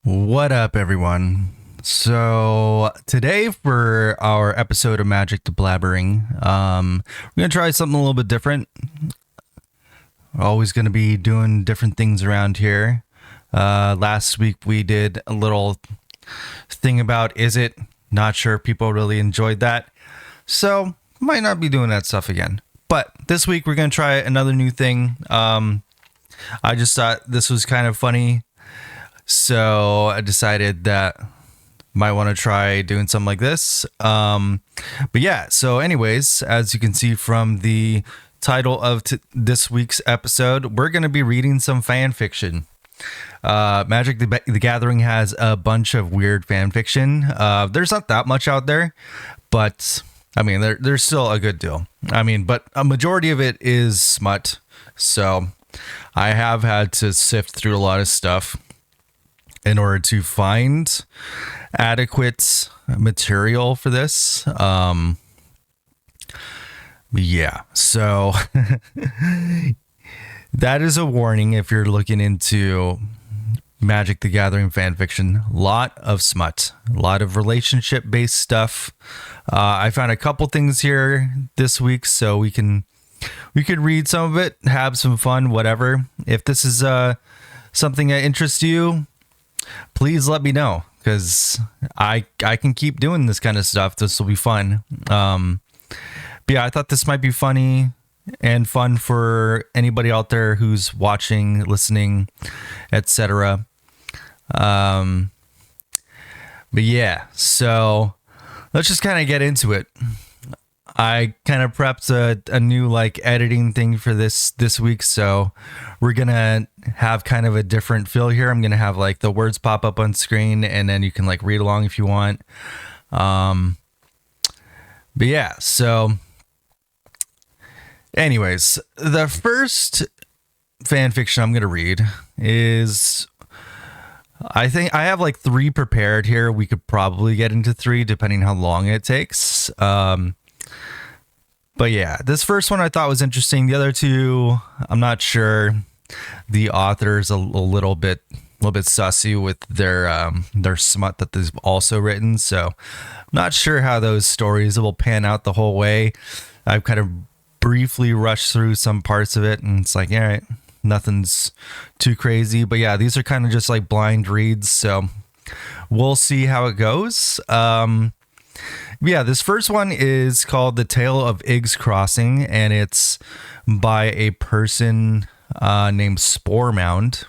What up, everyone? So today for our episode of Magic the Blabbering, we're gonna try something a little bit different. We're always gonna be doing different things around here. Last week we did a little thing about is it? Not sure if people really enjoyed that, so might not be doing that stuff again. But this week we're gonna try another new thing. I just thought this was kind of funny. So I decided that might want to try doing something like this. But yeah, so anyways, as you can see from the title of this week's episode, we're going to be reading some fan fiction. Magic the Gathering has a bunch of weird fan fiction. There's not that much out there, but I mean, there's still a good deal. I mean, but a majority of it is smut. So I have had to sift through a lot of stuff in order to find adequate material for this. Yeah, so that is a warning if you're looking into Magic the Gathering fan fiction. Lot of smut, a lot of relationship based stuff. I found a couple things here this week, so we could read some of it, have some fun, whatever. If this is something that interests you, please let me know, because I can keep doing this kind of stuff. This will be fun. But yeah, I thought this might be funny and fun for anybody out there who's watching, listening, etc. But yeah, so let's just kind of get into it. I kind of prepped a new like editing thing for this week, so we're gonna have kind of a different feel here. I'm gonna have like the words pop up on screen, and then you can like read along if you want. But yeah, so anyways, the first fan fiction I'm gonna read is, I think I have like 3 prepared here. We could probably get into 3 depending how long it takes. But yeah, this first one I thought was interesting. The other 2, I'm not sure. The author's a little bit sussy with their smut that they've also written. So I'm not sure how those stories will pan out the whole way. I've kind of briefly rushed through some parts of it, and it's like, all right, nothing's too crazy. But yeah, these are kind of just like blind reads, so we'll see how it goes. Yeah, this first one is called The Tale of Iggs Crossing, and it's by a person named Spore Mound.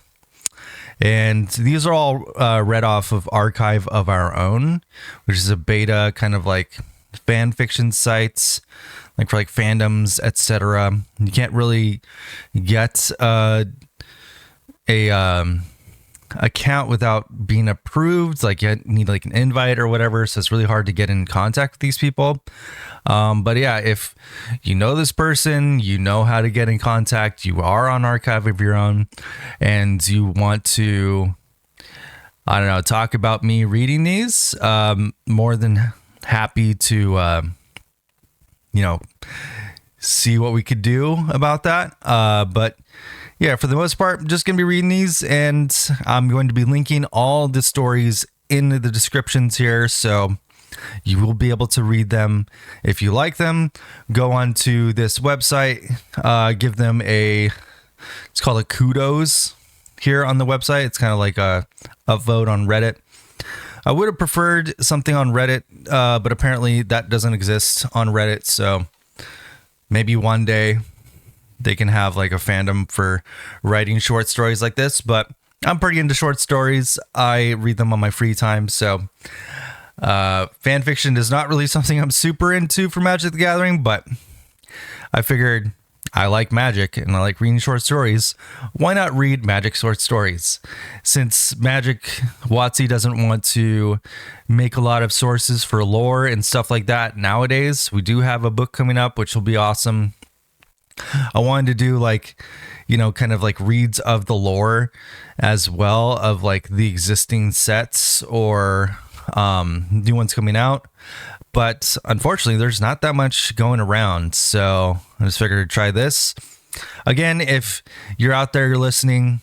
And these are all read off of Archive of Our Own, which is a beta kind of like fan fiction sites, like for like fandoms, etc. You can't really get a account without being approved. Like you need like an invite or whatever, so it's really hard to get in contact with these people. But yeah, if you know this person, you know how to get in contact, you are on Archive of Your Own, and you want to, I don't know, talk about me reading these, more than happy to see what we could do about that. But yeah, for the most part, I'm just going to be reading these, and I'm going to be linking all the stories in the descriptions here, so you will be able to read them. If you like them, go on to this website, give them it's called a kudos here on the website. It's kind of like a upvote on Reddit. I would have preferred something on Reddit, but apparently that doesn't exist on Reddit, so maybe one day they can have like a fandom for writing short stories like this. But I'm pretty into short stories. I read them on my free time, so fan fiction is not really something I'm super into for Magic the Gathering, but I figured I like Magic and I like reading short stories. Why not read Magic short stories? Since Magic WotC doesn't want to make a lot of sources for lore and stuff like that nowadays, we do have a book coming up, which will be awesome. I wanted to do like, kind of like reads of the lore as well, of like the existing sets or new ones coming out. But unfortunately, there's not that much going around. So I just figured to try this. Again, if you're out there, you're listening,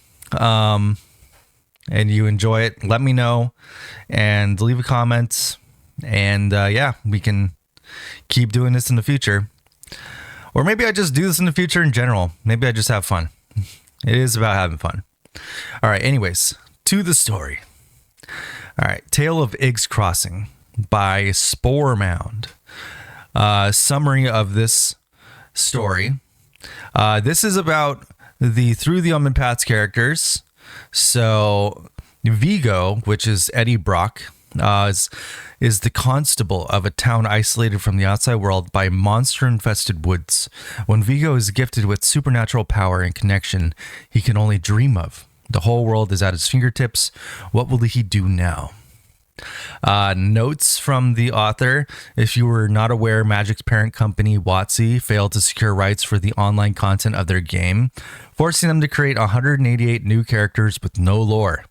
and you enjoy it, let me know and leave a comment. And yeah, we can keep doing this in the future. Or maybe I just do this in the future in general. Maybe I just have fun. It is about having fun. All right, anyways, to the story. All right, Tale of Iggs Crossing by Spore Mound. Summary of this story. This is about through the Omenpaths characters. So Vigo, which is Eddie Brock, is the constable of a town isolated from the outside world by monster-infested woods. When Vigo is gifted with supernatural power and connection he can only dream of. The whole world is at his fingertips. What will he do now? Notes from the author. If you were not aware, Magic's parent company, WotC, failed to secure rights for the online content of their game, forcing them to create 188 new characters with no lore.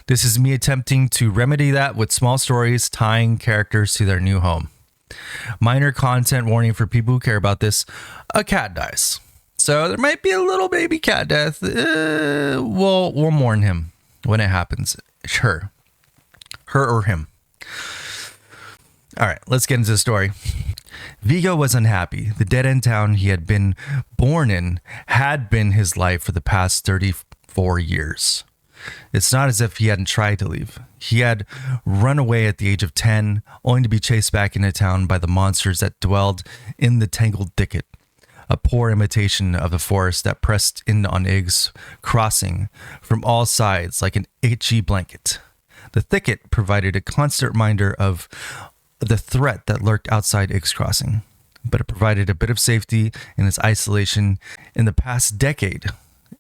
This is me attempting to remedy that with small stories tying characters to their new home. Minor content warning for people who care about this. A cat dies. So there might be a little baby cat death. We'll warn him when it happens. Her or him. All right, let's get into the story. Vigo was unhappy. The dead-end town he had been born in had been his life for the past 34 years. It's not as if he hadn't tried to leave. He had run away at the age of 10, only to be chased back into town by the monsters that dwelled in the tangled thicket, a poor imitation of the forest that pressed in on Iggs Crossing from all sides like an itchy blanket. The thicket provided a constant reminder of the threat that lurked outside Iggs Crossing, but it provided a bit of safety in its isolation. In the past decade,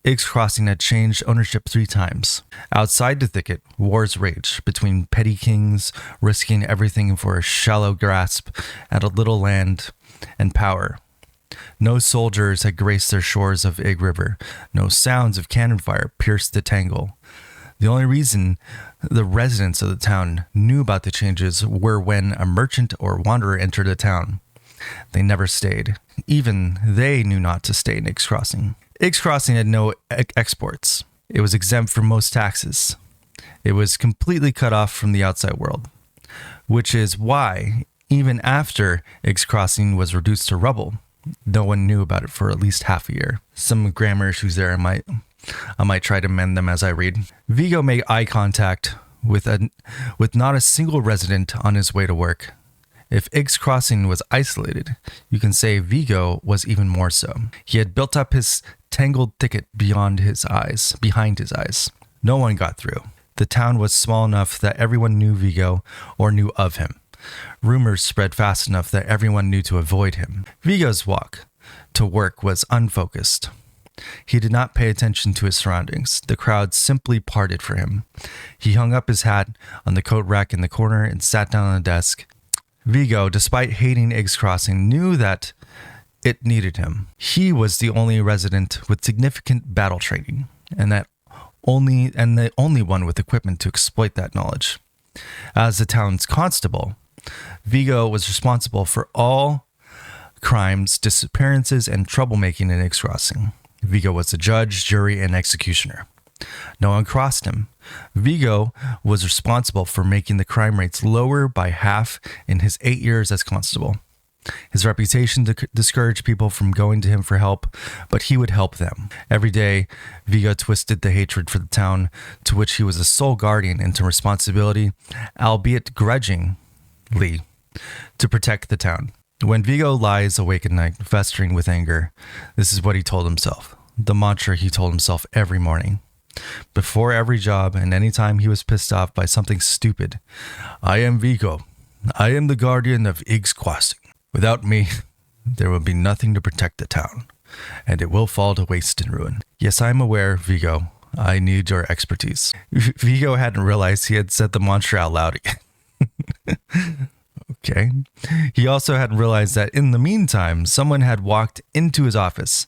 Iggs Crossing had changed ownership 3 times. Outside the thicket, wars raged between petty kings, risking everything for a shallow grasp at a little land and power. No soldiers had graced their shores of Igg River. No sounds of cannon fire pierced the tangle. The only reason the residents of the town knew about the changes were when a merchant or wanderer entered the town. They never stayed. Even they knew not to stay in Iggs Crossing. Iggs Crossing had no exports. It was exempt from most taxes. It was completely cut off from the outside world, which is why, even after Iggs Crossing was reduced to rubble, no one knew about it for at least half a year. Some grammar issues there. I might try to mend them as I read. Vigo made eye contact with not a single resident on his way to work. If Iggs Crossing was isolated, you can say Vigo was even more so. He had built up his tangled thicket behind his eyes. No one got through. The town was small enough that everyone knew Vigo or knew of him. Rumors spread fast enough that everyone knew to avoid him. Vigo's walk to work was unfocused. He did not pay attention to his surroundings. The crowd simply parted for him. He hung up his hat on the coat rack in the corner and sat down on a desk. Vigo, despite hating Iggs Crossing, knew that it needed him. He was the only resident with significant battle training, and the only one with equipment to exploit that knowledge. As the town's constable, Vigo was responsible for all crimes, disappearances, and troublemaking in Iggs Crossing. Vigo was the judge, jury, and executioner. No one crossed him. Vigo was responsible for making the crime rates lower by half in his 8 years as constable. His reputation discouraged people from going to him for help, but he would help them. Every day, Vigo twisted the hatred for the town, to which he was the sole guardian, into responsibility, albeit grudgingly, to protect the town. When Vigo lies awake at night, festering with anger, this is what he told himself. The mantra he told himself every morning. Before every job and any time he was pissed off by something stupid. I am Vigo. I am the guardian of Iggs Crossing. Without me, there will be nothing to protect the town, and it will fall to waste and ruin. Yes, I'm aware, Vigo. I need your expertise. Vigo hadn't realized he had said the mantra out loud again. Okay. He also hadn't realized that in the meantime, someone had walked into his office.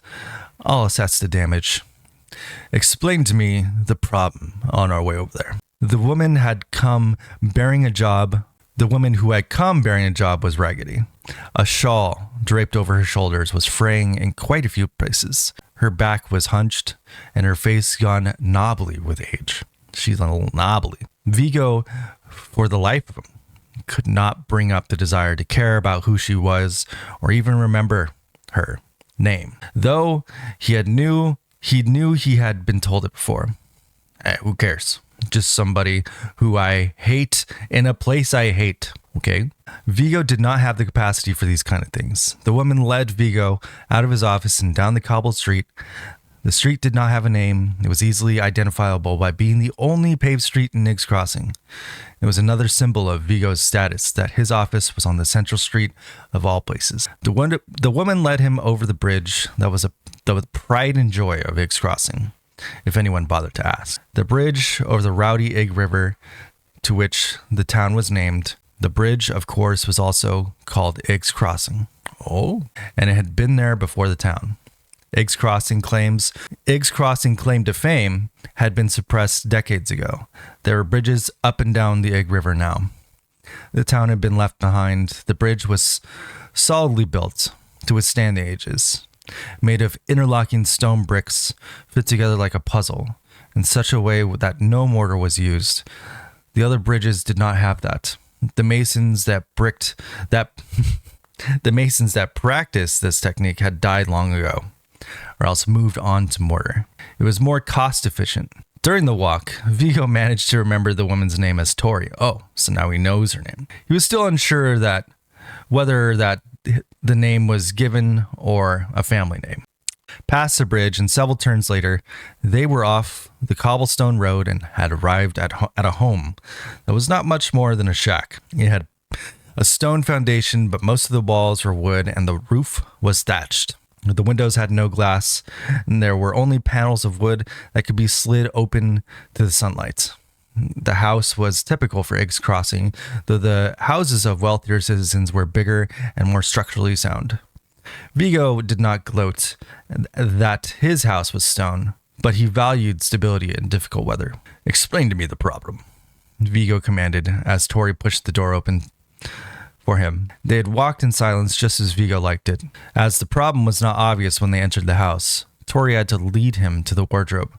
I'll assess the damage. Explain to me the problem on our way over there. The woman who had come bearing a job was raggedy. A shawl draped over her shoulders was fraying in quite a few places. Her back was hunched and her face gone knobbly with age. She's a little knobbly. Vigo, for the life of him, could not bring up the desire to care about who she was or even remember her name. Though he knew he had been told it before. Who cares? Just somebody who I hate in a place I hate. Okay. Vigo did not have the capacity for these kind of things. The woman led Vigo out of his office and down the cobbled street. The street did not have a name. It was easily identifiable by being the only paved street in Niggs Crossing. It was another symbol of Vigo's status that his office was on the central street of all places. The woman led him over the bridge that was the pride and joy of Niggs Crossing, if anyone bothered to ask. The bridge over the rowdy Egg River to which the town was named. The bridge, of course, was also called Niggs Crossing. Oh, and it had been there before the town. Niggs Crossing claim to fame had been suppressed decades ago. There were bridges up and down the Egg River now. The town had been left behind. The bridge was solidly built to withstand the ages, made of interlocking stone bricks fit together like a puzzle in such a way that no mortar was used. The other bridges did not have that. The masons that practiced this technique had died long ago, or else moved on to mortar. It was more cost efficient. During the walk, Vigo managed to remember the woman's name as Tori. Oh, so now he knows her name. He was still unsure whether the name was given or a family name. Past the bridge and several turns later, they were off the cobblestone road and had arrived at a home that was not much more than a shack. It had a stone foundation, but most of the walls were wood and the roof was thatched. The windows had no glass, and there were only panels of wood that could be slid open to the sunlight. The house was typical for Niggs Crossing, though the houses of wealthier citizens were bigger and more structurally sound. Vigo did not gloat that his house was stone, but he valued stability in difficult weather. "Explain to me the problem," Vigo commanded as Tori pushed the door open for him. They had walked in silence just as Vigo liked it. As the problem was not obvious when they entered the house, Tori had to lead him to the wardrobe,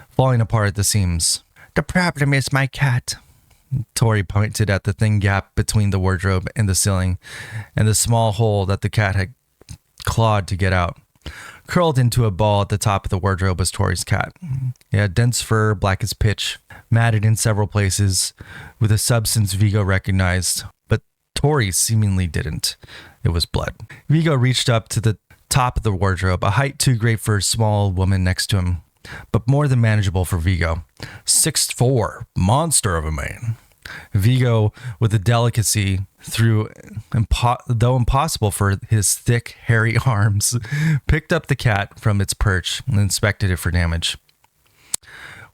falling apart at the seams. "The problem is my cat." Tori pointed at the thin gap between the wardrobe and the ceiling, and the small hole that the cat had clawed to get out. Curled into a ball at the top of the wardrobe was Tori's cat. It had dense fur, black as pitch, matted in several places, with a substance Vigo recognized, but Tori seemingly didn't. It was blood. Vigo reached up to the top of the wardrobe, a height too great for a small woman next to him, but more than manageable for Vigo. 6'4", monster of a man. Vigo, with a delicacy though impossible for his thick, hairy arms, picked up the cat from its perch and inspected it for damage.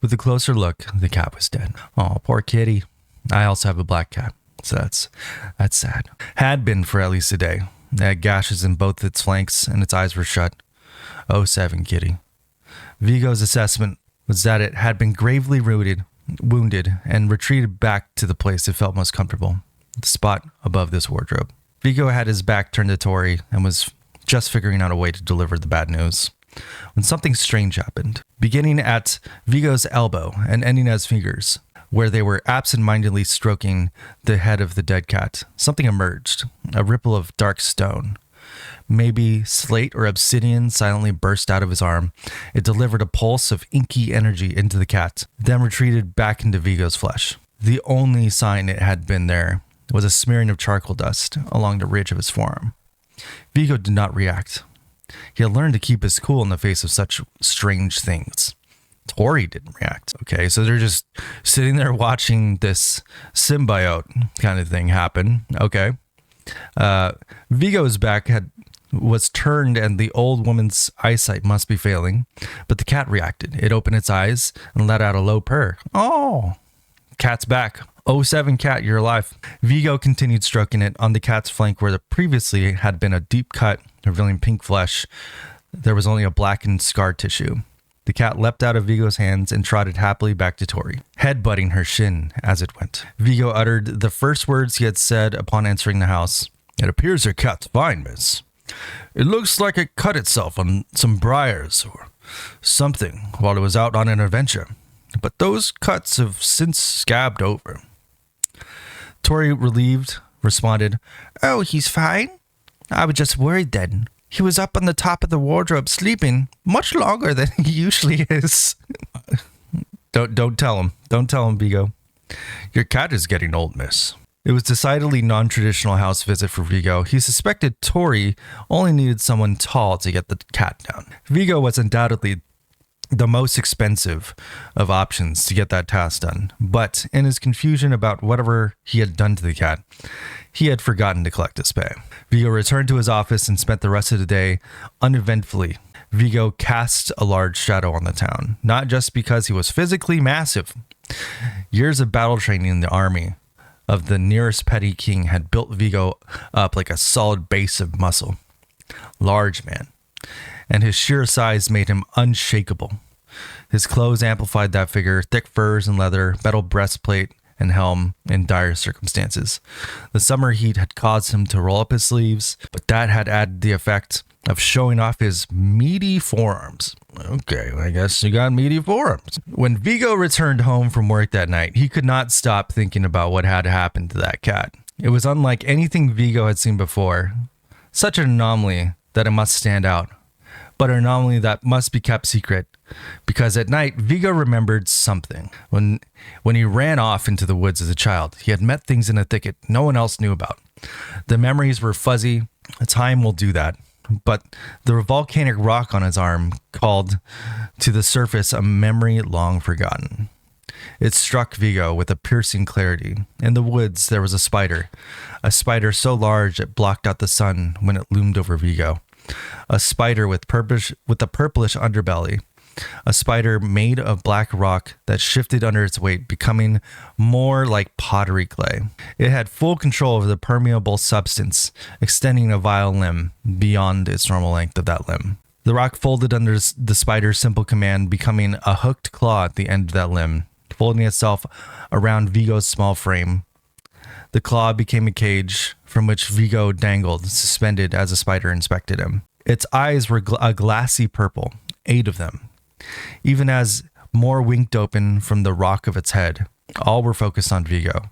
With a closer look, the cat was dead. Oh, poor kitty. I also have a black cat, so that's sad. Had been for at least a day. It had gashes in both its flanks and its eyes were shut. 07 kitty. Vigo's assessment was that it had been gravely wounded and retreated back to the place it felt most comfortable, the spot above this wardrobe. Vigo had his back turned to Tori and was just figuring out a way to deliver the bad news when something strange happened. Beginning at Vigo's elbow and ending at his fingers, where they were absent-mindedly stroking the head of the dead cat, something emerged, a ripple of dark stone. Maybe slate or obsidian silently burst out of his arm. It delivered a pulse of inky energy into the cat, then retreated back into Vigo's flesh. The only sign it had been there was a smearing of charcoal dust along the ridge of his forearm. Vigo did not react. He had learned to keep his cool in the face of such strange things. Tori didn't react. Okay, so they're just sitting there watching this symbiote kind of thing happen. Okay. Vigo's back was turned and the old woman's eyesight must be failing, but the cat reacted. It opened its eyes and let out a low purr. Oh, cat's back. 07 cat, you're alive. Vigo continued stroking it on the cat's flank where there previously had been a deep cut revealing pink flesh. There was only a blackened scar tissue. The cat leapt out of Vigo's hands and trotted happily back to Tori, head-butting her shin as it went. Vigo uttered the first words he had said upon entering the house. "It appears your cat's fine, miss. It looks like it cut itself on some briars or something while it was out on an adventure. but those cuts have since scabbed over. Tori, relieved, responded, "Oh, he's fine. I was just worried then. He was up on the top of the wardrobe sleeping much longer than he usually is." Don't tell him. Don't tell him, Vigo. "Your cat is getting old, miss." It was decidedly non-traditional house visit for Vigo. He suspected Tori only needed someone tall to get the cat down. Vigo was undoubtedly the most expensive of options to get that task done, but in his confusion about whatever he had done to the cat, he had forgotten to collect his pay. Vigo returned to his office and spent the rest of the day uneventfully. Vigo cast a large shadow on the town, not just because he was physically massive. Years of battle training in the army of the nearest petty king had built Vigo up like a solid base of muscle. Large man, and his sheer size made him unshakable. His clothes amplified that figure, thick furs and leather, metal breastplate and helm in dire circumstances. The summer heat had caused him to roll up his sleeves, but that had added the effect of showing off his meaty forearms. Okay, I guess you got meaty forearms. When Vigo returned home from work that night, he could not stop thinking about what had happened to that cat. It was unlike anything Vigo had seen before. Such an anomaly that it must stand out, but an anomaly that must be kept secret. Because at night, Vigo remembered something. When he ran off into the woods as a child, he had met things in a thicket no one else knew about. The memories were fuzzy. Time will do that. But the volcanic rock on his arm called to the surface a memory long forgotten. It struck Vigo with a piercing clarity. In the woods, there was a spider so large it blocked out the sun when it loomed over Vigo. A spider with a purplish underbelly. A spider made of black rock that shifted under its weight, becoming more like pottery clay. It had full control over the permeable substance, extending a vile limb beyond its normal length of that limb. The rock folded under the spider's simple command, becoming a hooked claw at the end of that limb, folding itself around Vigo's small frame. The claw became a cage from which Vigo dangled, suspended as the spider inspected him. Its eyes were a glassy purple, 8 of them. Even as more winked open from the rock of its head, all were focused on Vigo,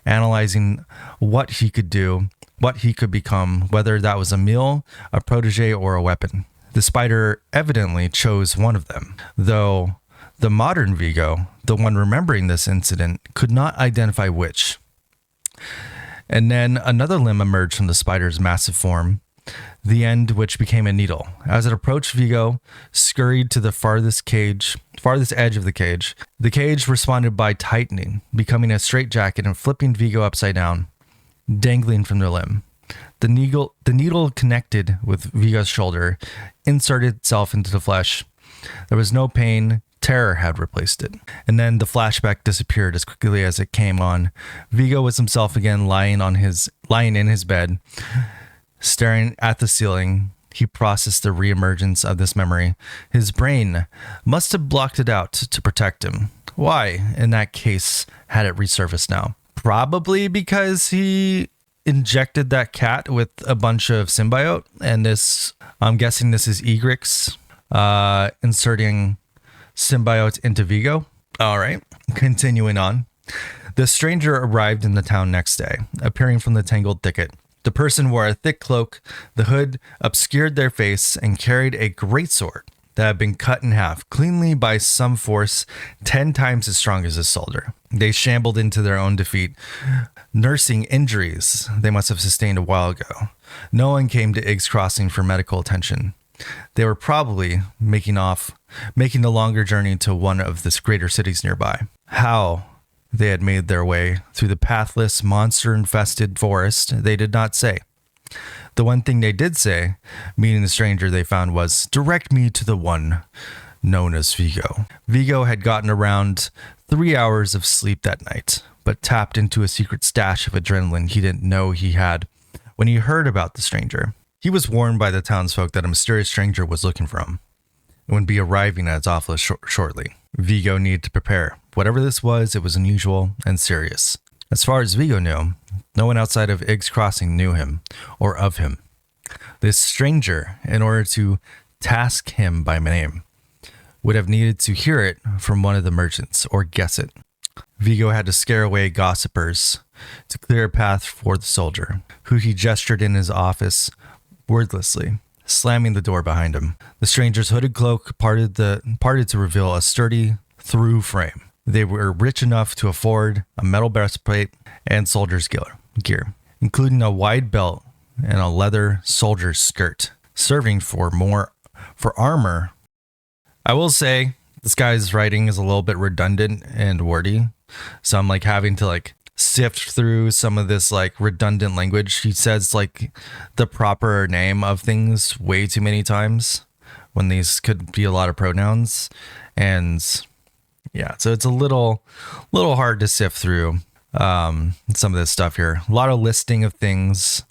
analyzing what he could do, what he could become, whether that was a meal, a protege, or a weapon. The spider evidently chose one of them, though the modern Vigo, the one remembering this incident, could not identify which. And then another limb emerged from the spider's massive form, the end which became a needle. As it approached, Vigo scurried to the farthest edge of the cage. The cage responded by tightening, becoming a straitjacket and flipping Vigo upside down, dangling from the limb. The needle connected with Vigo's shoulder, inserted itself into the flesh. There was no pain. Terror had replaced it. And then the flashback disappeared as quickly as it came on. Vigo was himself again, lying in his bed, staring at the ceiling. He processed the reemergence of this memory. His brain must have blocked it out to protect him. Why, in that case, had it resurfaced now? Probably because he injected that cat with a bunch of symbiote, and this, I'm guessing this is Egrix, inserting symbiote into Vigo. All right, continuing on. The stranger arrived in the town next day, appearing from the tangled thicket. The person wore a thick cloak, the hood obscured their face, and carried a greatsword that had been cut in half, cleanly by some force 10 times as strong as his shoulder. They shambled into their own defeat, nursing injuries they must have sustained a while ago. No one came to Iggs Crossing for medical attention. They were probably making the longer journey to one of the greater cities nearby. How they had made their way through the pathless, monster-infested forest, they did not say. The one thing they did say, meeting the stranger they found, was, "Direct me to the one known as Vigo." Vigo had gotten around 3 hours of sleep that night, but tapped into a secret stash of adrenaline he didn't know he had when he heard about the stranger. He was warned by the townsfolk that a mysterious stranger was looking for him and would be arriving at his office shortly. Vigo needed to prepare. Whatever this was, it was unusual and serious. As far as Vigo knew, no one outside of Iggs Crossing knew him or of him. This stranger, in order to task him by name, would have needed to hear it from one of the merchants or guess it. Vigo had to scare away gossipers to clear a path for the soldier, who he gestured in his office wordlessly, slamming the door behind him. The stranger's hooded cloak parted to reveal a sturdy through frame. They were rich enough to afford a metal breastplate and soldier's gear, including a wide belt and a leather soldier's skirt, serving for armor. I will say this guy's writing is a little bit redundant and wordy, so I'm like having to like sift through some of this like redundant language. He says like the proper name of things way too many times when these could be a lot of pronouns, and yeah, so it's a little hard to sift through some of this stuff here. A lot of listing of things.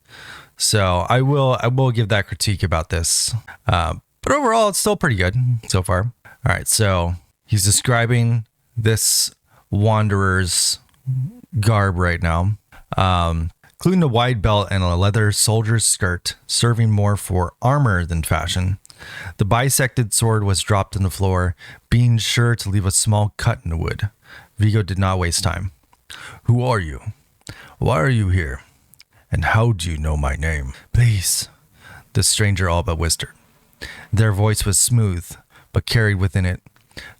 So I will give that critique about this. But overall, it's still pretty good so far. All right, so he's describing this wanderer's garb right now, including a wide belt and a leather soldier's skirt, serving more for armor than fashion. The bisected sword was dropped on the floor, being sure to leave a small cut in the wood. Vigo did not waste time. Who are you? Why are you here? And how do you know my name? Please, the stranger all but whispered. Their voice was smooth, but carried within it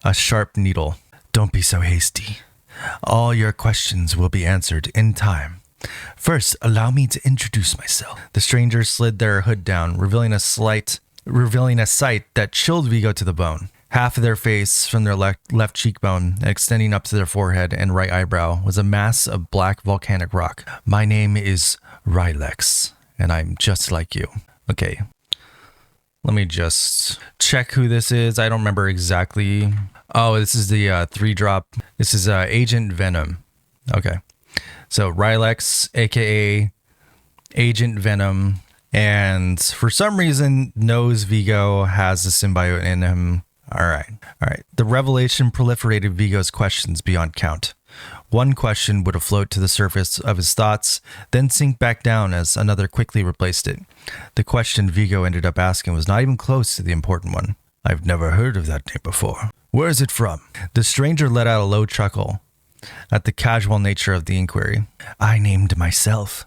a sharp needle. Don't be so hasty. All your questions will be answered in time. First, allow me to introduce myself. The strangers slid their hood down, revealing a sight that chilled Vigo to the bone. Half of their face, from their left cheekbone and extending up to their forehead and right eyebrow, was a mass of black volcanic rock. My name is Rylex, and I'm just like you. Okay, let me just check who this is. I don't remember exactly. Oh, this is the 3-drop. This is Agent Venom. Okay, so Rylex, aka Agent Venom, and for some reason knows Vigo has a symbiote in him. All right. The revelation proliferated Vigo's questions beyond count. One question would float to the surface of his thoughts, then sink back down as another quickly replaced it. The question Vigo ended up asking was not even close to the important one. I've never heard of that name before. Where is it from? The stranger let out a low chuckle at the casual nature of the inquiry. I named myself.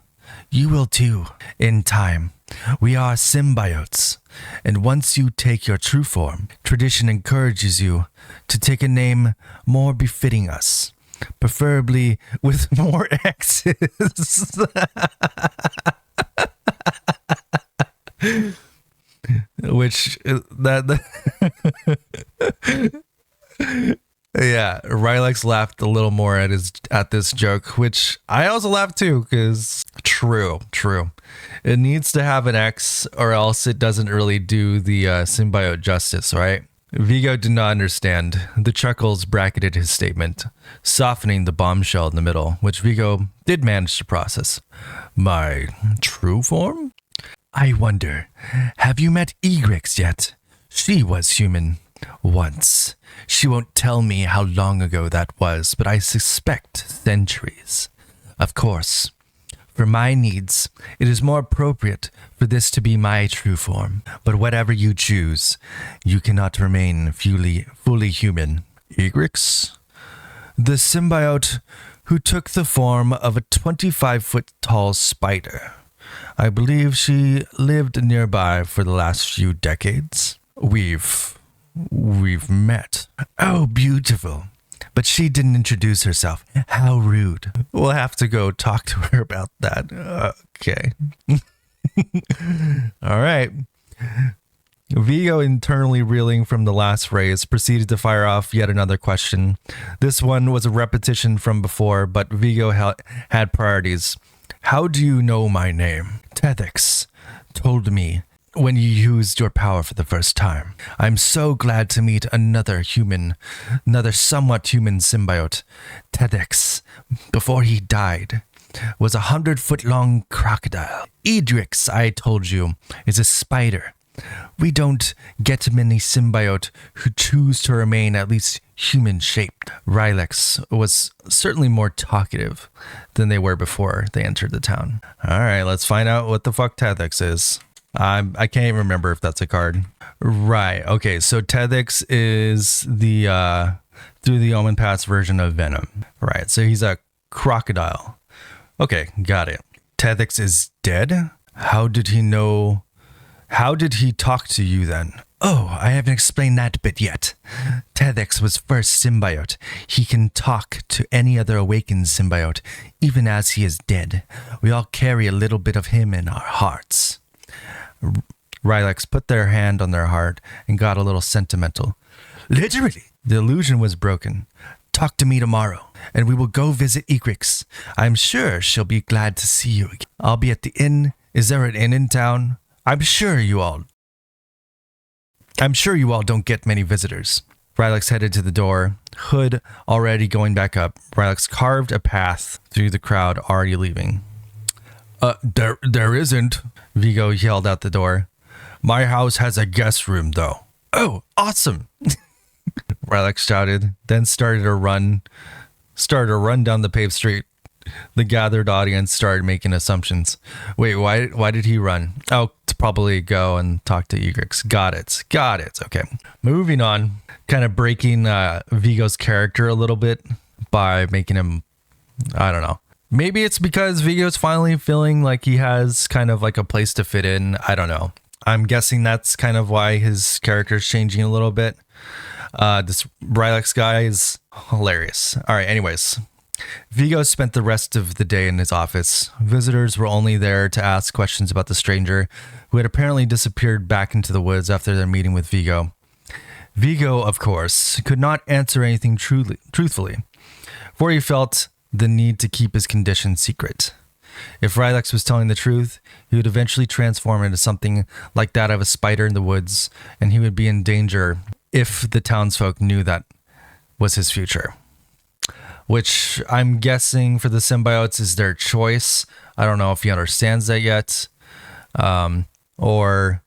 You will too, in time. We are symbiotes, and once you take your true form, tradition encourages you to take a name more befitting us, preferably with more X's. Which, yeah, Rylex laughed a little more at this joke, which I also laughed too, because true. It needs to have an X or else it doesn't really do the symbiote justice, right? Vigo did not understand. The chuckles bracketed his statement, softening the bombshell in the middle, which Vigo did manage to process. My true form? I wonder, have you met Egrix yet? She was human. Once. She won't tell me how long ago that was, but I suspect centuries. Of course, for my needs, it is more appropriate for this to be my true form. But whatever you choose, you cannot remain fully human. Egrix? The symbiote who took the form of a 25-foot-tall spider. I believe she lived nearby for the last few decades. We've met. Oh, beautiful. But she didn't introduce herself. How rude. We'll have to go talk to her about that. Okay. All right. Vigo, internally reeling from the last phrase, proceeded to fire off yet another question. This one was a repetition from before, but Vigo had priorities. How do you know my name? Tethix told me when you used your power for the first time. I'm so glad to meet another somewhat human symbiote. Tethix, before he died, was a 100-foot-long crocodile. Edrix, I told you, is a spider. We don't get many symbiote who choose to remain at least human-shaped. Rylex was certainly more talkative than they were before they entered the town. All right, let's find out what the fuck Tethix is. I can't even remember if that's a card. Right. Okay. So Tethix is the through the Omenpaths version of Venom. Right. So he's a crocodile. Okay, got it. Tethix is dead? How did he know? How did he talk to you then? Oh, I haven't explained that bit yet. Tethix was first symbiote. He can talk to any other awakened symbiote, even as he is dead. We all carry a little bit of him in our hearts. Rylex put their hand on their heart and got a little sentimental. Literally, the illusion was broken. Talk to me tomorrow, and we will go visit Egrix. I'm sure she'll be glad to see you again. I'll be at the inn. Is there an inn in town? I'm sure you all don't get many visitors. Rylex headed to the door, hood already going back up. Rylex carved a path through the crowd already leaving. There isn't, Vigo yelled out the door. My house has a guest room, though. Oh, awesome. Rylex shouted, then started a run down the paved street. The gathered audience started making assumptions. Wait, why did he run? Oh, to probably go and talk to Egrix. Got it. Okay. Moving on, kind of breaking Vigo's character a little bit by making him, I don't know. Maybe it's because Vigo's finally feeling like he has kind of like a place to fit in. I don't know. I'm guessing that's kind of why his character's changing a little bit. This Rylex guy is hilarious. All right, anyways. Vigo spent the rest of the day in his office. Visitors were only there to ask questions about the stranger, who had apparently disappeared back into the woods after their meeting with Vigo. Vigo, of course, could not answer anything truthfully, for he felt the need to keep his condition secret. If Rylex was telling the truth, he would eventually transform into something like that of a spider in the woods, and he would be in danger if the townsfolk knew that was his future. Which I'm guessing for the symbiotes is their choice. I don't know if he understands that yet. Or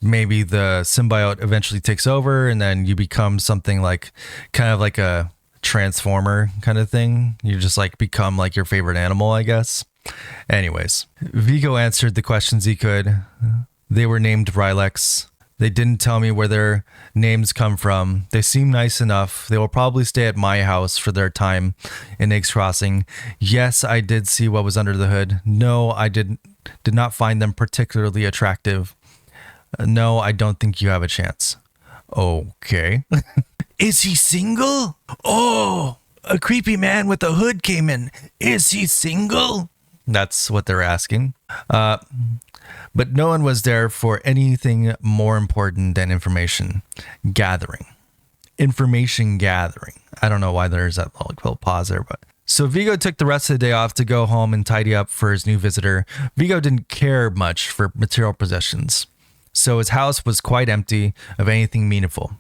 maybe the symbiote eventually takes over and then you become something like kind of like a transformer kind of thing. You just like become like your favorite animal, I guess. Anyways, Vigo answered the questions he could. They were named Rylex. They didn't tell me where their names come from. They seem nice enough. They will probably stay at my house for their time in Eggs Crossing. Yes, I did see what was under the hood. No, I did not find them particularly attractive. No, I don't think you have a chance. Okay. Is he single? Oh, a creepy man with a hood came in. Is he single? That's what they're asking. But no one was there for anything more important than information gathering. Information gathering. I don't know why there's that little pause there, but. So Vigo took the rest of the day off to go home and tidy up for his new visitor. Vigo didn't care much for material possessions, so his house was quite empty of anything meaningful.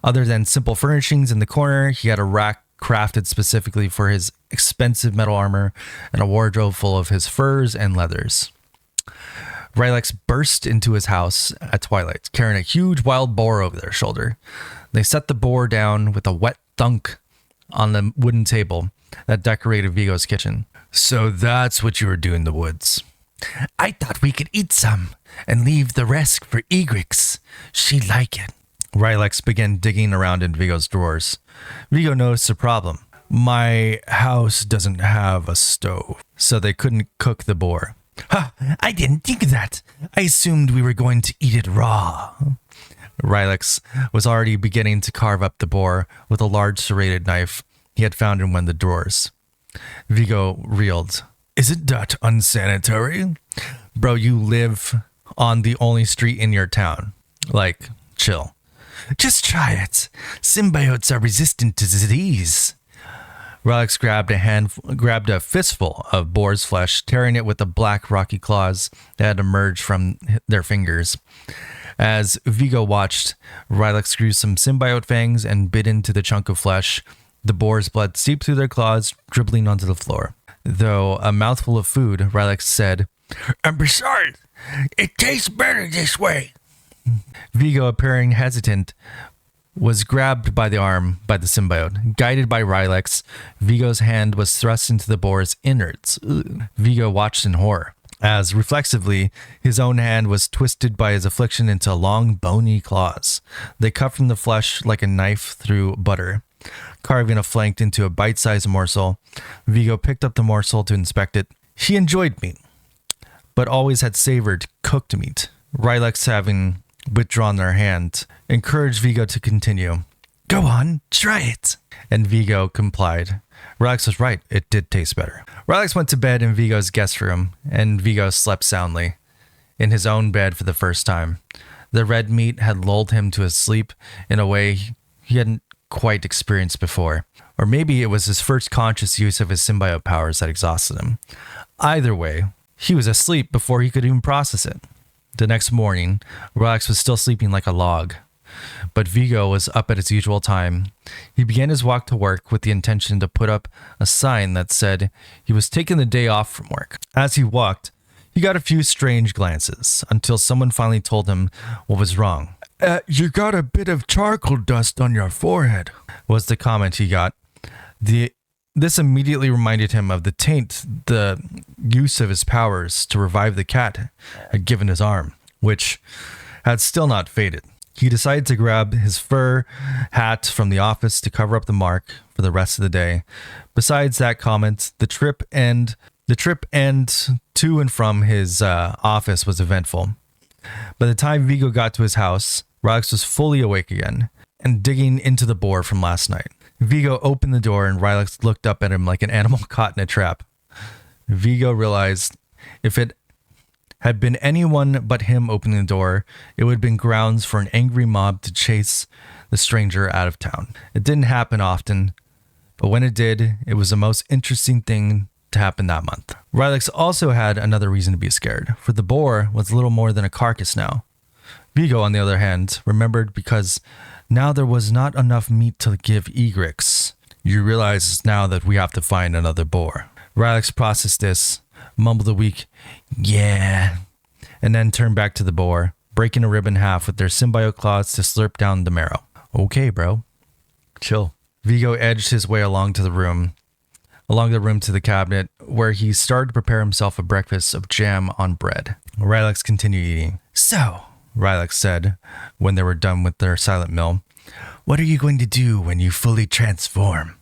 Other than simple furnishings in the corner, he had a rack crafted specifically for his expensive metal armor and a wardrobe full of his furs and leathers. Rylex burst into his house at twilight, carrying a huge wild boar over their shoulder. They set the boar down with a wet thunk on the wooden table that decorated Vigo's kitchen. So that's what you were doing in the woods. I thought we could eat some and leave the rest for Egrix. She'd like it. Rylex began digging around in Vigo's drawers. Vigo noticed a problem. My house doesn't have a stove, so they couldn't cook the boar. Ha! I didn't think of that. I assumed we were going to eat it raw. Rylex was already beginning to carve up the boar with a large serrated knife he had found in one of the drawers. Vigo reeled. Isn't that unsanitary? Bro, you live on the only street in your town. Like, chill. Just try it. Symbiotes are resistant to disease. Rylex grabbed a fistful of boar's flesh, tearing it with the black rocky claws that had emerged from their fingers. As Vigo watched, Rylex grew some symbiote fangs and bit into the chunk of flesh. The boar's blood seeped through their claws, dribbling onto the floor. Though a mouthful of food, Rylex said, And besides, it tastes better this way. Vigo, appearing hesitant, was grabbed by the arm by the symbiote. Guided by Rylex, Vigo's hand was thrust into the boar's innards. Vigo watched in horror. as reflexively his own hand was twisted by his affliction into long, bony claws. They cut from the flesh like a knife through butter, carving a flank into a bite-sized morsel. Vigo picked up the morsel to inspect it. He enjoyed meat, but always had savored cooked meat. Rylex, having withdrawn their hand, encouraged Vigo to continue. Go on, try it. And Vigo complied. Rylex was right, it did taste better. Rylex went to bed in Vigo's guest room, and Vigo slept soundly, in his own bed for the first time. The red meat had lulled him to his sleep in a way he hadn't quite experienced before. Or maybe it was his first conscious use of his symbiote powers that exhausted him. Either way, he was asleep before he could even process it. The next morning, Rylex was still sleeping like a log, but Vigo was up at his usual time. He began his walk to work with the intention to put up a sign that said he was taking the day off from work. As he walked, he got a few strange glances until someone finally told him what was wrong. You got a bit of charcoal dust on your forehead, was the comment he got. This immediately reminded him of the taint the use of his powers to revive the cat had given his arm, which had still not faded. He decided to grab his fur hat from the office to cover up the mark for the rest of the day. Besides that comment, the trip and to and from his office was eventful. By the time Vigo got to his house, Rylex was fully awake again and digging into the boar from last night. Vigo opened the door and Rylex looked up at him like an animal caught in a trap. Vigo realized if it had been anyone but him opening the door, it would have been grounds for an angry mob to chase the stranger out of town. It didn't happen often, but when it did, it was the most interesting thing to happen that month. Rylex also had another reason to be scared, for the boar was little more than a carcass now. Vigo, on the other hand, remembered because now there was not enough meat to give Egrix. You realize now that we have to find another boar. Rylex processed this, mumbled a weak, yeah, and then turned back to the boar, breaking a rib in half with their symbiote claws to slurp down the marrow. Okay, bro. Chill. Vigo edged his way along the room to the cabinet, where he started to prepare himself a breakfast of jam on bread. Rylex continued eating. So, Rylex said, when they were done with their silent meal, what are you going to do when you fully transform?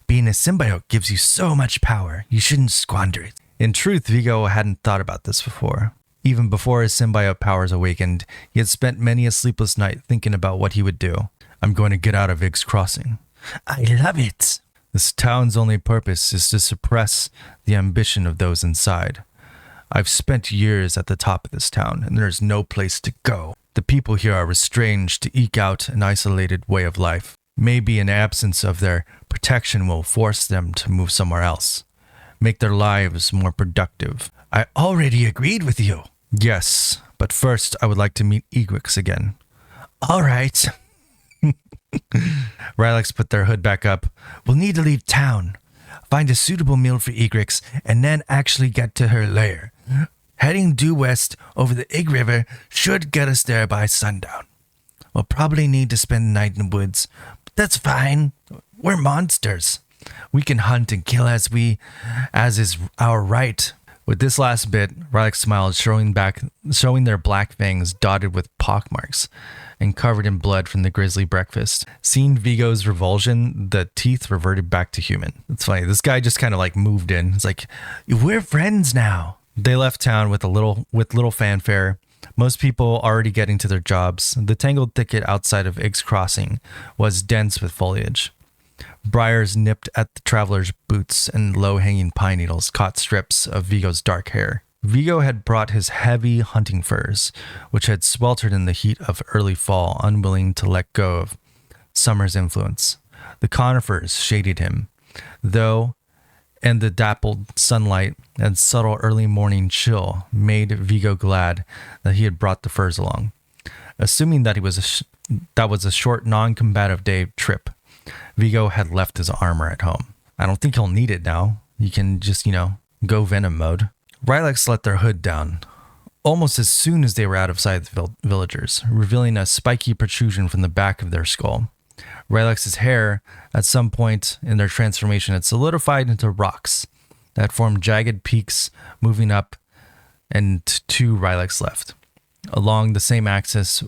Being a symbiote gives you so much power, you shouldn't squander it. In truth, Vigo hadn't thought about this before. Even before his symbiote powers awakened, he had spent many a sleepless night thinking about what he would do. I'm going to get out of Yg's Crossing. I love it. This town's only purpose is to suppress the ambition of those inside. I've spent years at the top of this town, and there's no place to go. The people here are restrained to eke out an isolated way of life. Maybe an absence of their protection will force them to move somewhere else, make their lives more productive. I already agreed with you. Yes, but first I would like to meet Egrix again. All right. Rylex put their hood back up. We'll need to leave town, find a suitable meal for Egrix, and then actually get to her lair. Heading due west over the Ig River should get us there by sundown. We'll probably need to spend the night in the woods, but that's fine. We're monsters. We can hunt and kill as is our right. With this last bit, Rylex smiled, showing their black fangs dotted with pockmarks and covered in blood from the grisly breakfast. Seeing Vigo's revulsion, the teeth reverted back to human. It's funny. This guy just kind of like moved in. It's like, we're friends now. They left town with little fanfare. Most people already getting to their jobs. The tangled thicket outside of Yg's Crossing was dense with foliage. Briars nipped at the traveler's boots, and low-hanging pine needles caught strips of Vigo's dark hair. Vigo had brought his heavy hunting furs, which had sweltered in the heat of early fall, unwilling to let go of summer's influence. The conifers shaded him, though, and the dappled sunlight and subtle early morning chill made Vigo glad that he had brought the furs along. Assuming that that was a short, non-combative day trip, Vigo had left his armor at home. I don't think he'll need it now. He can just, go Venom mode. Rylex let their hood down, almost as soon as they were out of sight of the villagers, revealing a spiky protrusion from the back of their skull. Rylex's hair, at some point in their transformation, had solidified into rocks that formed jagged peaks moving up and 2 Rylaks left, along the same axis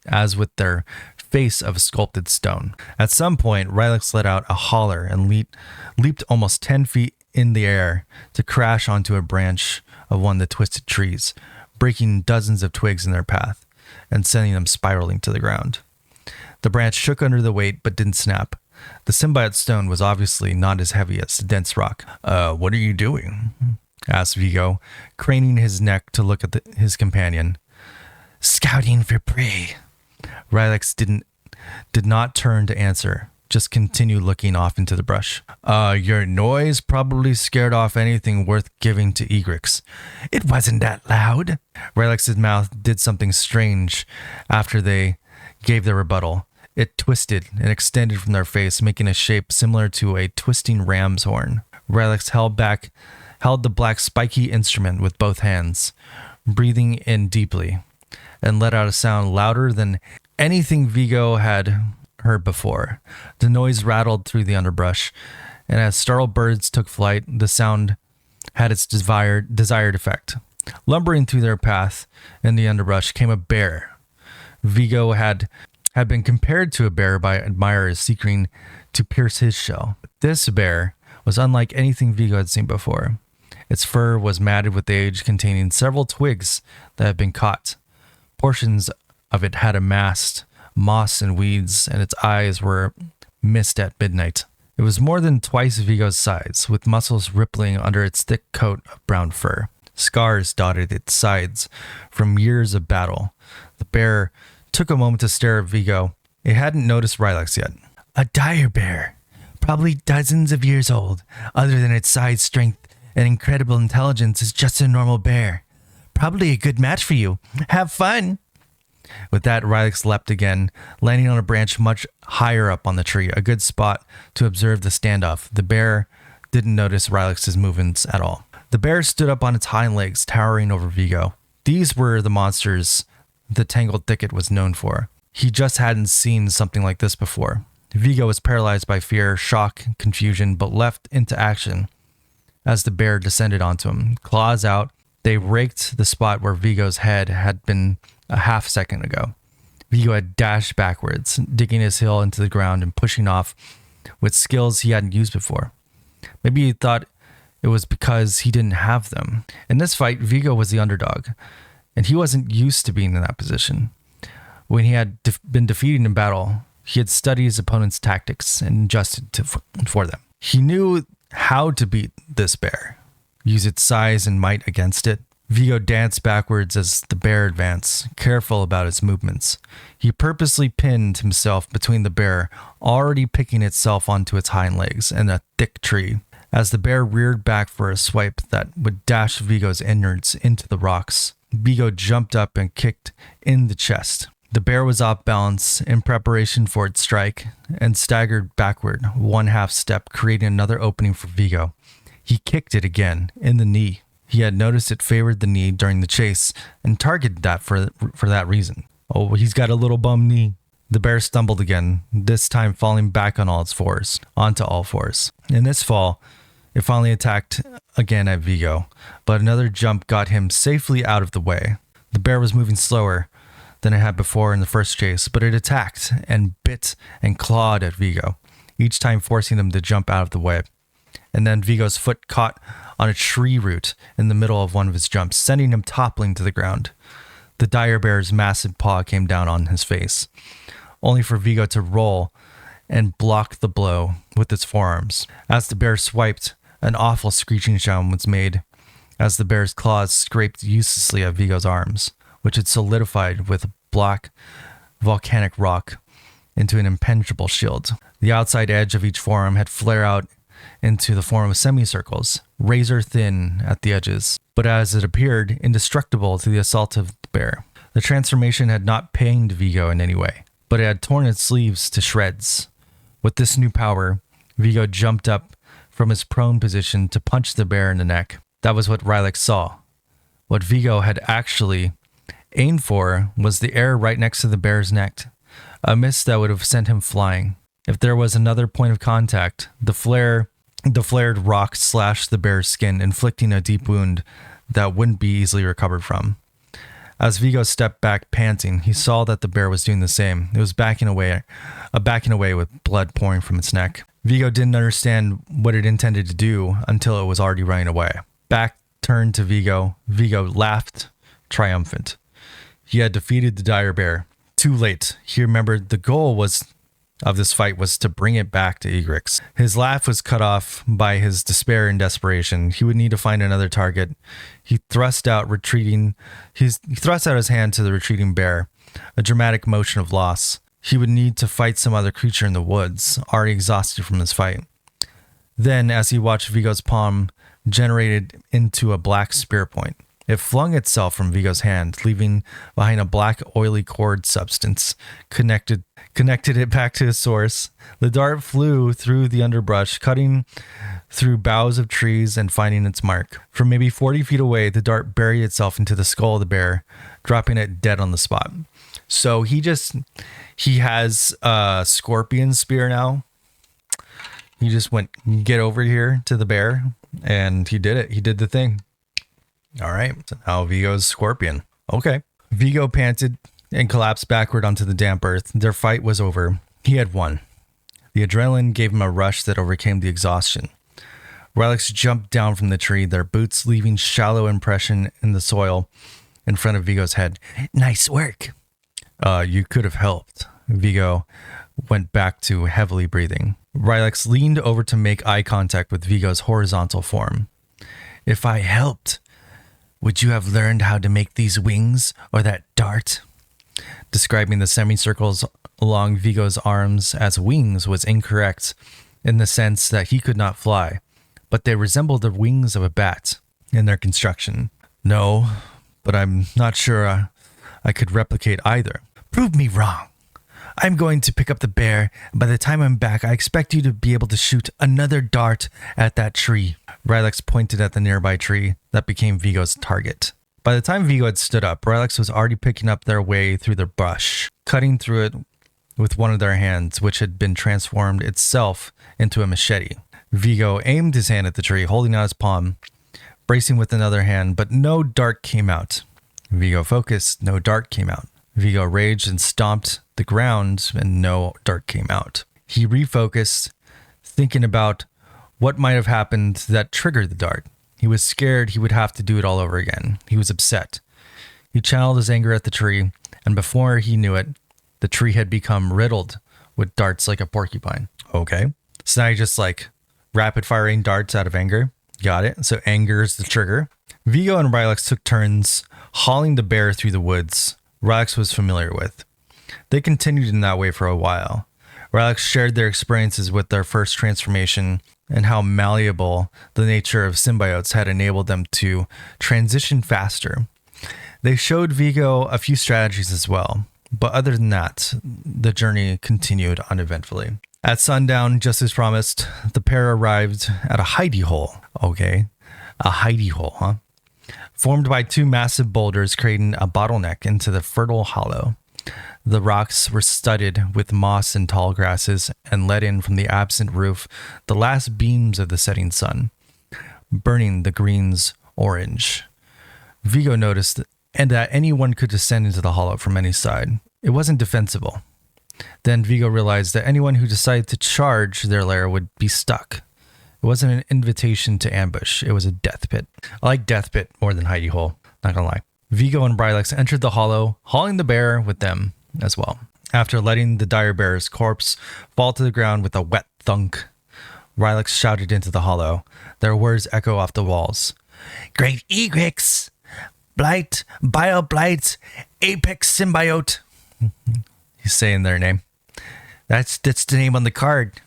as with their face of sculpted stone. At some point, Rylaks let out a holler and leaped almost 10 feet in the air to crash onto a branch of one of the twisted trees, breaking dozens of twigs in their path and sending them spiraling to the ground. The branch shook under the weight but didn't snap. The symbiote stone was obviously not as heavy as the dense rock. What are you doing?" asked Vigo, craning his neck to look at his companion. "Scouting for prey." Rylaks did not turn to answer, just continued looking off into the brush. Your noise probably scared off anything worth giving to egrets." "It wasn't that loud." Rylaks' mouth did something strange after they gave their rebuttal. It twisted and extended from their face, making a shape similar to a twisting ram's horn. Rylaks held the black spiky instrument with both hands, breathing in deeply, and let out a sound louder than anything Vigo had heard before. The noise rattled through the underbrush, and as startled birds took flight, the sound had its desired effect. Lumbering through their path in the underbrush came a bear. Vigo had been compared to a bear by admirers seeking to pierce his shell. This bear was unlike anything Vigo had seen before. Its fur was matted with age, containing several twigs that had been caught. Portions of it had amassed moss and weeds, and its eyes were mist at midnight. It was more than twice Vigo's size, with muscles rippling under its thick coat of brown fur. Scars dotted its sides from years of battle. The bear took a moment to stare at Vigo. It hadn't noticed Rylaks yet. "A dire bear, probably dozens of years old. Other than its size, strength, and incredible intelligence, is just a normal bear. Probably a good match for you. Have fun." With that, Rylaks leapt again, landing on a branch much higher up on the tree, a good spot to observe the standoff. The bear didn't notice Rylaks' movements at all. The bear stood up on its hind legs, towering over Vigo. These were the monsters the tangled thicket was known for. He just hadn't seen something like this before. Vigo was paralyzed by fear, shock, confusion, but leapt into action as the bear descended onto him. Claws out, they raked the spot where Vigo's head had been a half second ago. Vigo had dashed backwards, digging his heel into the ground and pushing off with skills he hadn't used before. Maybe he thought it was because he didn't have them. In this fight, Vigo was the underdog, and he wasn't used to being in that position. When he had been defeated in battle, he had studied his opponent's tactics and adjusted for them. He knew how to beat this bear, use its size and might against it. Vigo danced backwards as the bear advanced, careful about its movements. He purposely pinned himself between the bear, already picking itself onto its hind legs, and a thick tree. As the bear reared back for a swipe that would dash Vigo's innards into the rocks, Vigo jumped up and kicked in the chest. The bear was off balance in preparation for its strike and staggered backward one half step, creating another opening for Vigo. He kicked it again in the knee. He had noticed it favored the knee during the chase and targeted that for that reason. Oh, he's got a little bum knee. The bear stumbled again, this time falling back on onto all fours. In this fall, it finally attacked again at Vigo, but another jump got him safely out of the way. The bear was moving slower than it had before in the first chase, but it attacked and bit and clawed at Vigo, each time forcing him to jump out of the way. And then Vigo's foot caught on a tree root in the middle of one of his jumps, sending him toppling to the ground. The dire bear's massive paw came down on his face, only for Vigo to roll and block the blow with its forearms. As the bear swiped, an awful screeching sound was made as the bear's claws scraped uselessly at Vigo's arms, which had solidified with black volcanic rock into an impenetrable shield. The outside edge of each forearm had flared out into the form of semicircles, razor thin at the edges, but as it appeared, indestructible to the assault of the bear. The transformation had not pained Vigo in any way, but it had torn its sleeves to shreds. With this new power, Vigo jumped up from his prone position to punch the bear in the neck. That was what Rylaks saw. What Vigo had actually aimed for was the air right next to the bear's neck, a miss that would have sent him flying. If there was another point of contact, the flared rock slashed the bear's skin, inflicting a deep wound that wouldn't be easily recovered from. As Vigo stepped back panting, he saw that the bear was doing the same. It was backing away with blood pouring from its neck. Vigo didn't understand what it intended to do until it was already running away. Back turned to Vigo. Vigo laughed, triumphant. He had defeated the dire bear. Too late. He remembered the goal of this fight was to bring it back to Egrix. His laugh was cut off by his despair and desperation. He would need to find another target. He thrust out his hand to the retreating bear, a dramatic motion of loss. He would need to fight some other creature in the woods, already exhausted from his fight. Then, as he watched Vigo's palm generated into a black spear point, it flung itself from Vigo's hand, leaving behind a black, oily cord substance, connected it back to its source. The dart flew through the underbrush, cutting through boughs of trees and finding its mark. From maybe 40 feet away, the dart buried itself into the skull of the bear, dropping it dead on the spot. So he has a scorpion spear now. He just went, get over here to the bear, and he did it. He did the thing. All right, so now Vigo's scorpion. Okay. Vigo panted and collapsed backward onto the damp earth. Their fight was over. He had won. The adrenaline gave him a rush that overcame the exhaustion. Rylix jumped down from the tree, their boots leaving shallow impression in the soil in front of Vigo's head. Nice work. You could have helped. Vigo went back to heavily breathing. Rylix leaned over to make eye contact with Vigo's horizontal form. If I helped, would you have learned how to make these wings or that dart? Describing the semicircles along Vigo's arms as wings was incorrect in the sense that he could not fly, but they resembled the wings of a bat in their construction. No, but I'm not sure I could replicate either. Prove me wrong. I'm going to pick up the bear, and by the time I'm back, I expect you to be able to shoot another dart at that tree. Rylix pointed at the nearby tree that became Vigo's target. By the time Vigo had stood up, Rylix was already picking up their way through the brush, cutting through it with one of their hands, which had been transformed itself into a machete. Vigo aimed his hand at the tree, holding out his palm, bracing with another hand, but no dart came out. Vigo focused, no dart came out. Vigo raged and stomped the ground, and no dart came out. He refocused, thinking about what might have happened that triggered the dart. He was scared he would have to do it all over again. He was upset. He channeled his anger at the tree, and before he knew it, the tree had become riddled with darts like a porcupine. Okay. So now you're just like rapid firing darts out of anger. Got it. So anger is the trigger. Vigo and Rylix took turns hauling the bear through the woods Rylix was familiar with. They continued in that way for a while. Rylix shared their experiences with their first transformation and how malleable the nature of symbiotes had enabled them to transition faster. They showed Vigo a few strategies as well, but other than that, the journey continued uneventfully. At sundown, just as promised, the pair arrived at a hidey hole. Okay, a hidey hole, huh? Formed by two massive boulders creating a bottleneck into the fertile hollow. The rocks were studded with moss and tall grasses and let in from the absent roof the last beams of the setting sun, burning the greens orange. Vigo noticed that anyone could descend into the hollow from any side. It wasn't defensible. Then Vigo realized that anyone who decided to charge their lair would be stuck. It wasn't an invitation to ambush. It was a death pit. I like death pit more than hidey hole, not gonna lie. Vigo and Rylix entered the hollow, hauling the bear with them as well. After letting the dire bear's corpse fall to the ground with a wet thunk, Rylix shouted into the hollow. Their words echo off the walls. Great Egrix! Blight, Bile Blight, Apex Symbiote. He's saying their name. That's the name on the card.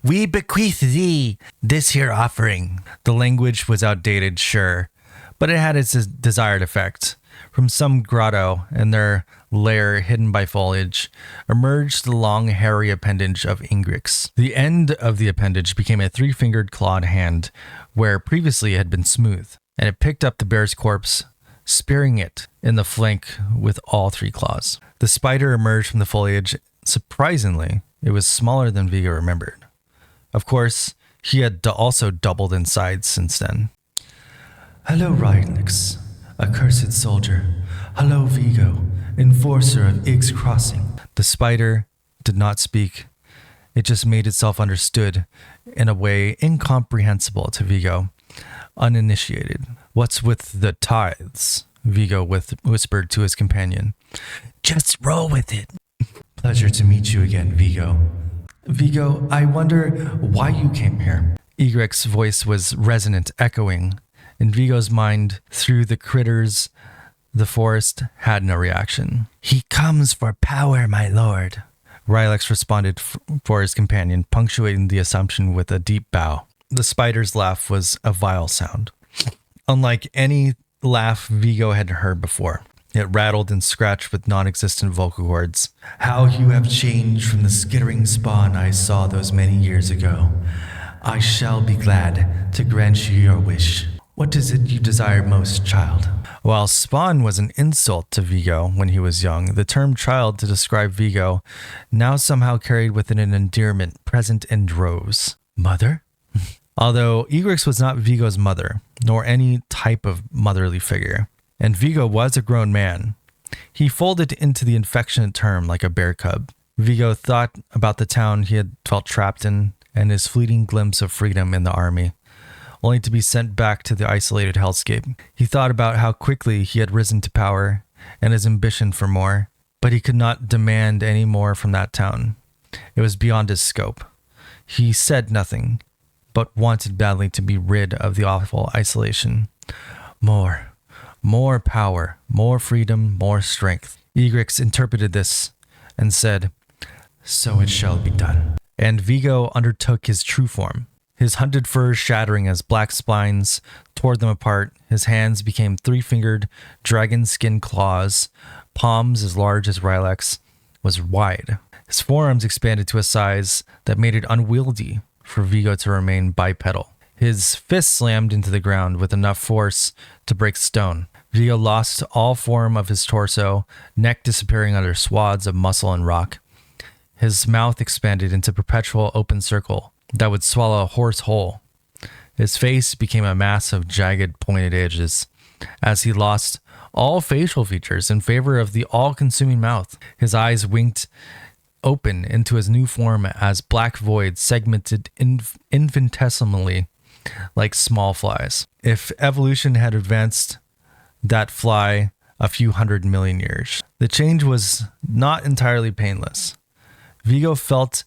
We bequeath thee this here offering. The language was outdated, sure, but it had its desired effect. From some grotto in their lair hidden by foliage emerged the long, hairy appendage of Ingrix. The end of the appendage became a three-fingered clawed hand where previously it had been smooth, and it picked up the bear's corpse, spearing it in the flank with all three claws. The spider emerged from the foliage. Surprisingly, it was smaller than Vigo remembered. Of course, he had also doubled in size since then. Hello, Rylix, accursed soldier. Hello, Vigo, enforcer of Ig's Crossing. The spider did not speak. It just made itself understood in a way incomprehensible to Vigo, uninitiated. What's with the tithes? Vigo whispered to his companion. Just roll with it. Pleasure to meet you again, Vigo. Vigo, I wonder why you came here. Egrex's voice was resonant, echoing. In Vigo's mind, through the critters, the forest had no reaction. He comes for power, my lord. Rylix responded for his companion, punctuating the assumption with a deep bow. The spider's laugh was a vile sound, unlike any laugh Vigo had heard before. It rattled and scratched with non-existent vocal cords. How you have changed from the skittering spawn I saw those many years ago. I shall be glad to grant you your wish. What is it you desire most, child? While spawn was an insult to Vigo when he was young, the term child to describe Vigo now somehow carried within an endearment present in droves. Mother? Although Egrex was not Vigo's mother, nor any type of motherly figure, and Vigo was a grown man, he folded into the affectionate term like a bear cub. Vigo thought about the town he had felt trapped in and his fleeting glimpse of freedom in the army, only to be sent back to the isolated hellscape. He thought about how quickly he had risen to power and his ambition for more, but he could not demand any more from that town. It was beyond his scope. He said nothing, but wanted badly to be rid of the awful isolation. More power, more freedom, more strength. Egrex interpreted this and said, So it shall be done. And Vigo undertook his true form. His hunted fur shattering as black spines tore them apart, his hands became three-fingered dragon skin claws, palms as large as Rylix was wide. His forearms expanded to a size that made it unwieldy for Vigo to remain bipedal. His fist slammed into the ground with enough force to break stone. Vigo lost all form of his torso, neck disappearing under swaths of muscle and rock. His mouth expanded into a perpetual open circle that would swallow a horse whole. His face became a mass of jagged, pointed edges as he lost all facial features in favor of the all-consuming mouth. His eyes winked open into his new form as black voids segmented infinitesimally like small flies. If evolution had advanced that fly a few 100 million years, the change was not entirely painless. Vigo felt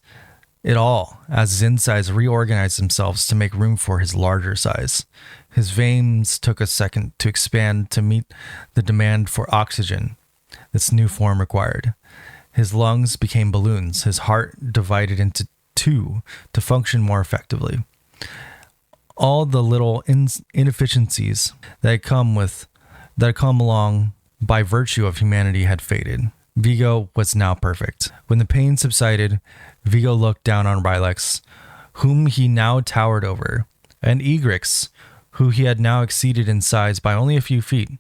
it all as his insides reorganized themselves to make room for his larger size. His veins took a second to expand to meet the demand for oxygen this new form required. His lungs became balloons, his heart divided into two to function more effectively. All the little inefficiencies that had come along by virtue of humanity had faded. Vigo was now perfect. When the pain subsided, Vigo looked down on Rylix, whom he now towered over, and Egrex, who he had now exceeded in size by only a few feet.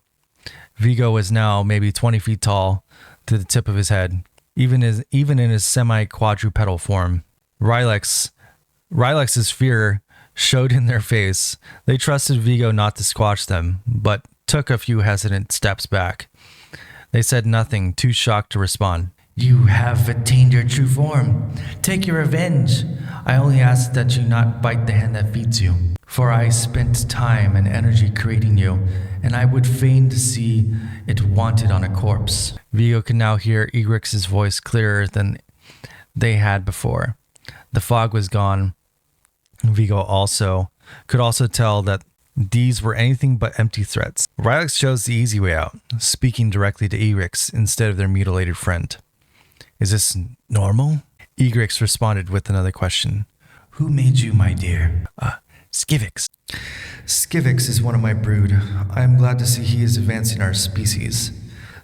Vigo was now maybe 20 feet tall to the tip of his head, even in his semi-quadrupedal form. Rylix's fear showed in their face. They trusted Vigo not to squash them, but took a few hesitant steps back. They said nothing, too shocked to respond. You have attained your true form. Take your revenge. I only ask that you not bite the hand that feeds you. For I spent time and energy creating you, and I would fain to see it wanted on a corpse. Vigo could now hear Egrex's voice clearer than they had before. The fog was gone. Vigo could also tell that these were anything but empty threats. Rylix chose the easy way out, speaking directly to Egrex instead of their mutilated friend. Is this normal? Egrex responded with another question. Who made you, my dear? Skivix. Skivix is one of my brood. I am glad to see he is advancing our species.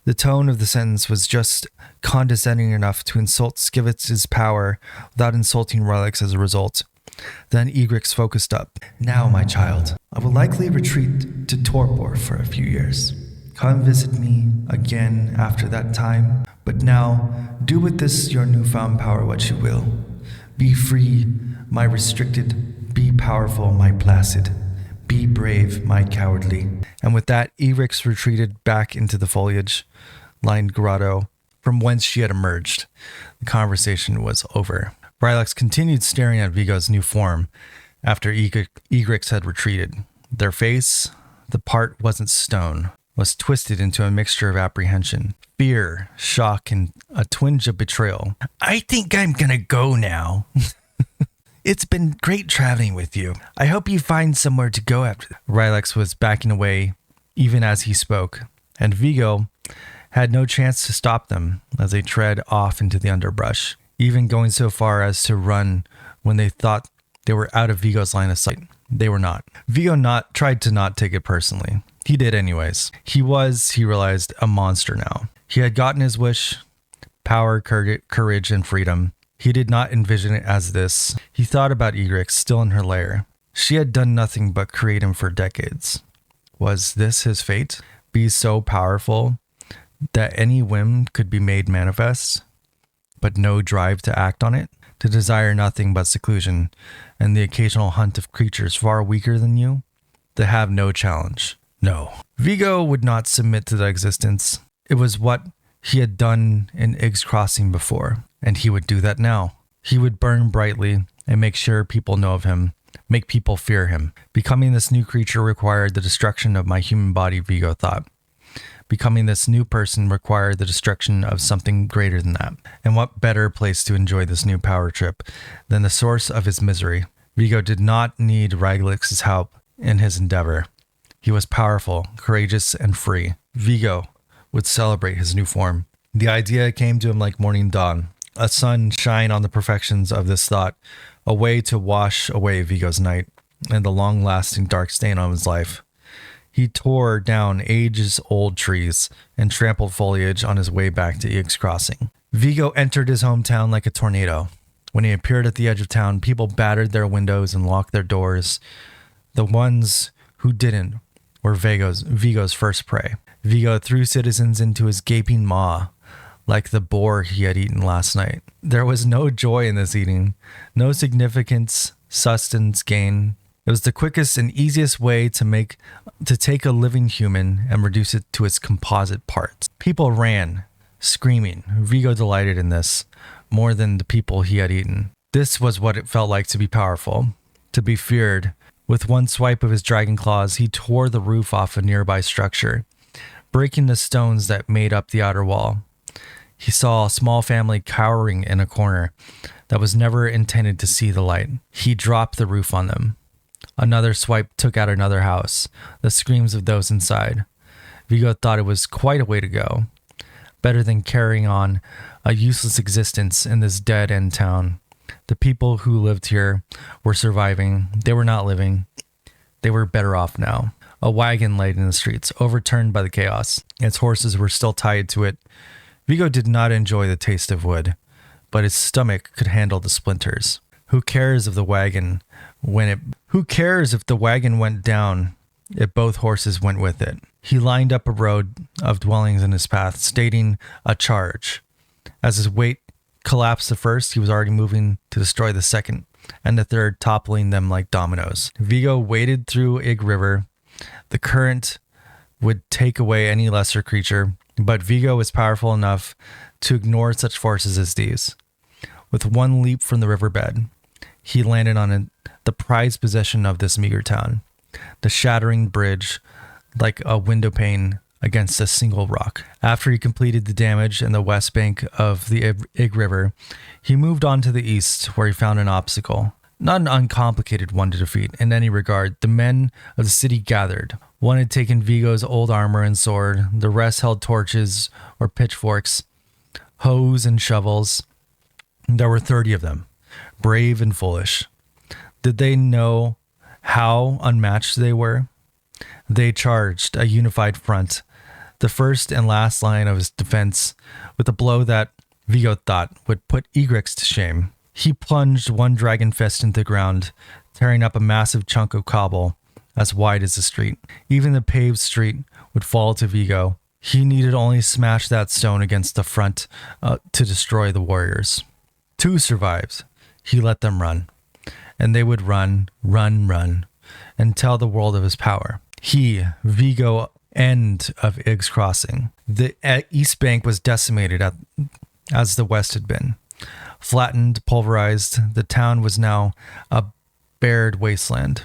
The tone of the sentence was just condescending enough to insult Skivix's power without insulting Rylix as a result. Then Egrex focused up. Now, my child, I will likely retreat to Torpor for a few years. Come visit me again after that time. But now, do with this your newfound power what you will. Be free, my restricted. Be powerful, my placid. Be brave, my cowardly. And with that, Eryx retreated back into the foliage-lined grotto from whence she had emerged. The conversation was over. Brylex continued staring at Vigo's new form after Eryx had retreated. Their face, the part wasn't stone, was twisted into a mixture of apprehension, fear, shock, and a twinge of betrayal. I think I'm gonna go now. It's been great traveling with you. I hope you find somewhere to go after. Brylex was backing away even as he spoke, and Vigo had no chance to stop them as they tread off into the underbrush, even going so far as to run when they thought they were out of Vigo's line of sight. They were not. Vigo tried to not take it personally. He did anyways. He realized, a monster now. He had gotten his wish, power, courage, and freedom. He did not envision it as this. He thought about Eryx still in her lair. She had done nothing but create him for decades. Was this his fate? Be so powerful that any whim could be made manifest, but no drive to act on it? To desire nothing but seclusion and the occasional hunt of creatures far weaker than you? To have no challenge? No. Vigo would not submit to that existence. It was what he had done in Yg's Crossing before, and he would do that now. He would burn brightly and make sure people know of him, make people fear him. Becoming this new creature required the destruction of my human body, Vigo thought. Becoming this new person required the destruction of something greater than that. And what better place to enjoy this new power trip than the source of his misery? Vigo did not need Raglix's help in his endeavor. He was powerful, courageous, and free. Vigo would celebrate his new form. The idea came to him like morning dawn, a sun shine on the perfections of this thought, a way to wash away Vigo's night and the long-lasting dark stain on his life. He tore down ages-old trees and trampled foliage on his way back to Yg's Crossing. Vigo entered his hometown like a tornado. When he appeared at the edge of town, people battered their windows and locked their doors. The ones who didn't were Vigo's first prey. Vigo threw citizens into his gaping maw, like the boar he had eaten last night. There was no joy in this eating, no significance, sustenance gain. It was the quickest and easiest way to take a living human and reduce it to its composite parts. People ran, screaming. Vigo delighted in this, more than the people he had eaten. This was what it felt like to be powerful, to be feared. With one swipe of his dragon claws, he tore the roof off a nearby structure, breaking the stones that made up the outer wall. He saw a small family cowering in a corner that was never intended to see the light. He dropped the roof on them. Another swipe took out another house, the screams of those inside. Vigo thought it was quite a way to go. Better than carrying on a useless existence in this dead-end town. The people who lived here were surviving. They were not living. They were better off now. A wagon laid in the streets, overturned by the chaos. Its horses were still tied to it. Vigo did not enjoy the taste of wood, but his stomach could handle the splinters. Who cares if the wagon went down if both horses went with it? He lined up a road of dwellings in his path, stating a charge. As his weight collapsed the first, he was already moving to destroy the second, and the third, toppling them like dominoes. Vigo waded through Ig River. The current would take away any lesser creature, but Vigo was powerful enough to ignore such forces as these. With one leap from the riverbed, he landed on the prized possession of this meager town, the shattering bridge like a window pane against a single rock. After he completed the damage in the west bank of the Ig River, he moved on to the east, where he found an obstacle. Not an uncomplicated one to defeat in any regard. The men of the city gathered. One had taken Vigo's old armor and sword. The rest held torches or pitchforks, hoes and shovels. There were 30 of them, brave and foolish. Did they know how unmatched they were? They charged a unified front, the first and last line of his defense, with a blow that Vigo thought would put Eryx to shame. He plunged one dragon fist into the ground, tearing up a massive chunk of cobble as wide as the street. Even the paved street would fall to Vigo. He needed only smash that stone against the front to destroy the warriors. 2 survived. He let them run. And they would run, and tell the world of his power. He, Vigo, end of Ig's Crossing. The East Bank was decimated as the West had been. Flattened, pulverized, the town was now a bared wasteland,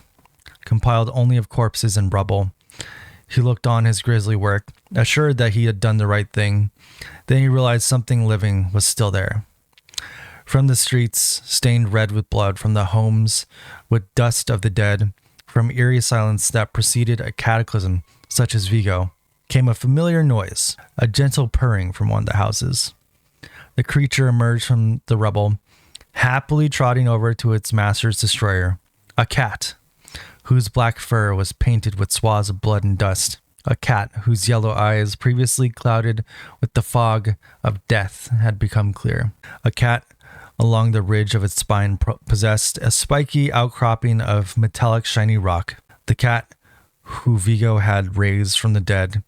compiled only of corpses and rubble. He looked on his grisly work, assured that he had done the right thing. Then he realized something living was still there. From the streets, stained red with blood, from the homes with dust of the dead, from eerie silence that preceded a cataclysm such as Vigo, came a familiar noise, a gentle purring from one of the houses. The creature emerged from the rubble, happily trotting over to its master's destroyer, a cat, whose black fur was painted with swaths of blood and dust, a cat whose yellow eyes, previously clouded with the fog of death, had become clear, a cat along the ridge of its spine possessed a spiky outcropping of metallic shiny rock, the cat who Vigo had raised from the dead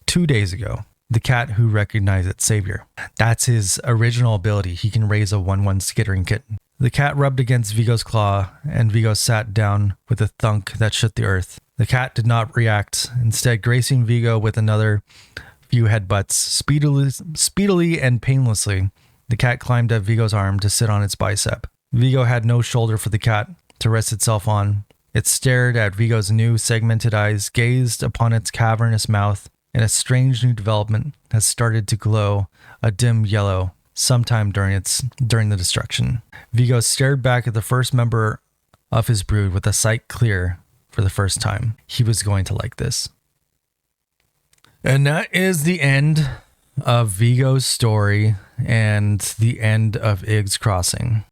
2 days ago. The cat who recognized its savior. That's his original ability. He can raise a 1/1 skittering kitten. The cat rubbed against Vigo's claw, and Vigo sat down with a thunk that shook the earth. The cat did not react, instead gracing Vigo with another few headbutts. Speedily and painlessly, the cat climbed up Vigo's arm to sit on its bicep. Vigo had no shoulder for the cat to rest itself on. It stared at Vigo's new segmented eyes, gazed upon its cavernous mouth, and a strange new development has started to glow a dim yellow sometime during the destruction. Vigo stared back at the first member of his brood with a sight clear for the first time. He was going to like this. And that is the end of Vigo's story and the end of Ig's Crossing.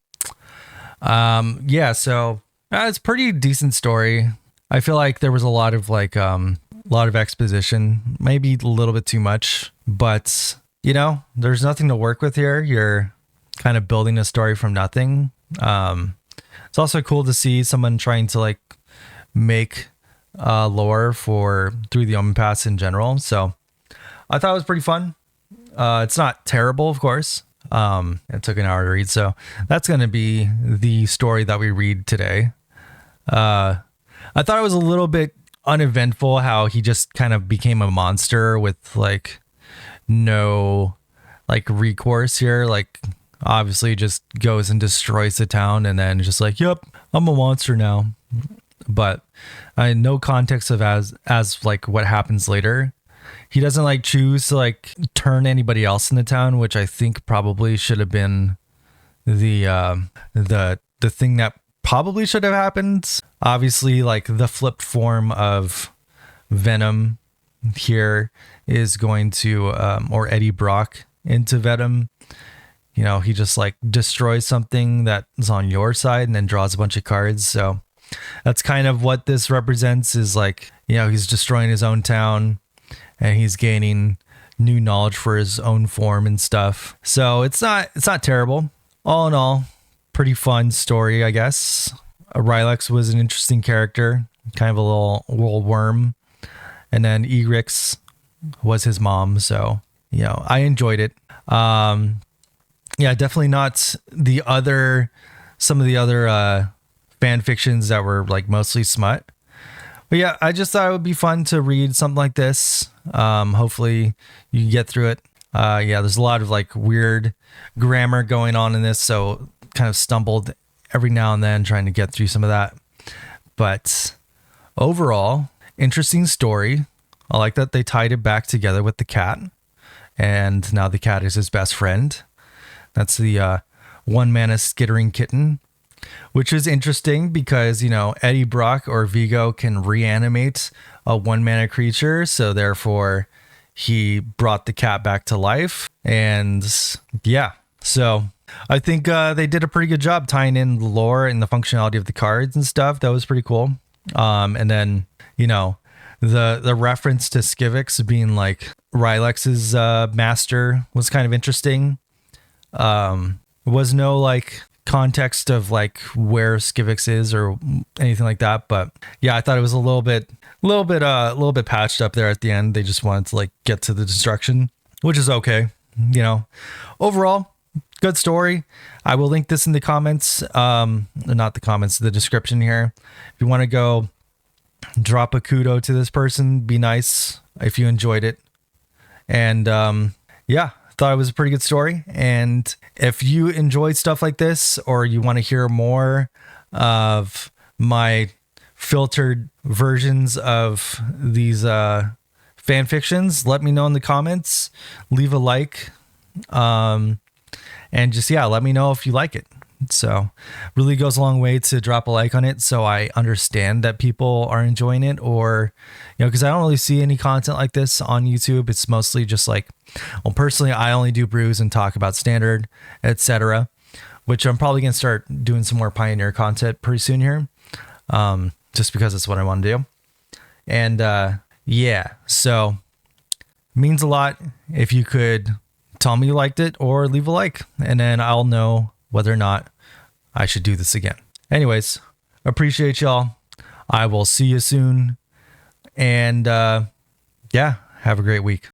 So it's a pretty decent story. I feel like there was a lot of exposition, maybe a little bit too much, but there's nothing to work with here. You're kind of building a story from nothing. It's also cool to see someone trying to make lore through the Omenpaths in general. So I thought it was pretty fun. It's not terrible, of course. It took an hour to read, so that's going to be the story that we read today. I thought it was a little bit uneventful how he just kind of became a monster with no recourse here. Obviously just goes and destroys the town and then just yep, I'm a monster now. But no context of as what happens later. He doesn't choose to turn anybody else in the town, which I think probably should have been the thing that probably should have happened. Obviously, the flipped form of Venom here is going to, or Eddie Brock into Venom. He just destroys something that's on your side and then draws a bunch of cards. So that's kind of what this represents is he's destroying his own town and he's gaining new knowledge for his own form and stuff. So it's not terrible. All in all, pretty fun story, I guess. Rylux was an interesting character, kind of a little worm. And then Egrix was his mom. So, I enjoyed it. Definitely not some of the other fan fictions that were mostly smut. But yeah, I just thought it would be fun to read something like this. Hopefully you can get through it. There's a lot of weird grammar going on in this, so kind of stumbled every now and then trying to get through some of that. But overall, interesting story. I like that they tied it back together with the cat, and now the cat is his best friend. That's the one mana skittering kitten, which is interesting because, Eddie Brock or Vigo can reanimate a 1 mana creature. So therefore he brought the cat back to life. And so I think they did a pretty good job tying in the lore and the functionality of the cards and stuff. That was pretty cool. And then, the reference to Skivix being Rylux's master was kind of interesting. Was no context of where Skivix is or anything like that, but yeah, I thought it was a little bit patched up there at the end. They just wanted to get to the destruction, which is okay. Overall, good story. I will link this in the comments, not the comments, the description here. If you want to go drop a kudo to this person, be nice if you enjoyed it. And yeah, thought it was a pretty good story. And if you enjoyed stuff like this, or you want to hear more of my filtered versions of these fan fictions, let me know in the comments. Leave a like, and just, yeah, let me know if you like it. So really goes a long way to drop a like on it, so I understand that people are enjoying it. Or, you know, because I don't really see any content like this on YouTube. It's mostly just like, well, personally, I only do brews and talk about standard, etc., which I'm probably gonna start doing some more Pioneer content pretty soon here, just because it's what I want to do. And yeah, so means a lot if you could tell me you liked it or leave a like, and then I'll know whether or not I should do this again. Anyways, appreciate y'all. I will see you soon. And yeah, have a great week.